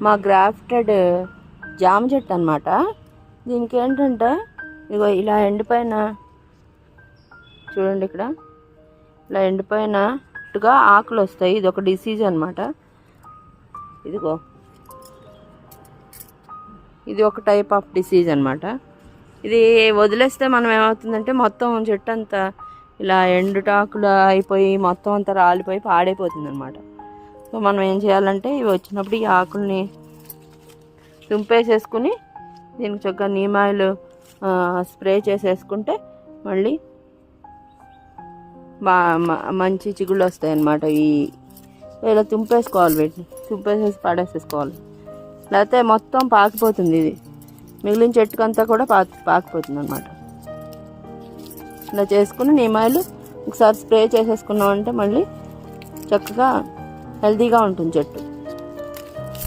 మా గ్రాఫ్టెడ్ జామ చెట్టు అనమాట. దీనికి ఏంటంటే ఇగో ఇలా ఎండిపోయిన, చూడండి ఇక్కడ ఇలా ఎండిపోయినట్టుగా ఆకులు వస్తాయి. ఇది ఒక డిసీజ్ అనమాట. ఇదిగో ఇది ఒక టైప్ ఆఫ్ డిసీజ్ అనమాట. ఇది వదిలేస్తే మనం ఏమవుతుందంటే మొత్తం చెట్టు అంతా ఇలా ఎండుటాకులు అయిపోయి మొత్తం అంతా రాలిపోయి పాడైపోతుంది అనమాట. సో మనం ఏం చేయాలంటే ఇవి వచ్చినప్పుడు ఈ ఆకుల్ని తుంపేసేసుకుని దీనికి చక్కగా నీమ్ ఆయిల్ స్ప్రే చేసేసుకుంటే మళ్ళీ మంచి చిగుళ్ళు వస్తాయి అన్నమాట. ఇలా తుంపేసుకోవాలి, వీటిని తుంపేసేసి పడేసేసుకోవాలి. లేకపోతే మొత్తం పాకిపోతుంది. ఇది మిగిలిన చెట్టుకంతా కూడా పాకిపోతుంది అన్నమాట. ఇలా చేసుకుని నీమ్ ఆయిల్ ఒకసారి స్ప్రే చేసేసుకున్నామంటే మళ్ళీ చక్కగా హెల్తీగా ఉంటుంది చెట్టు.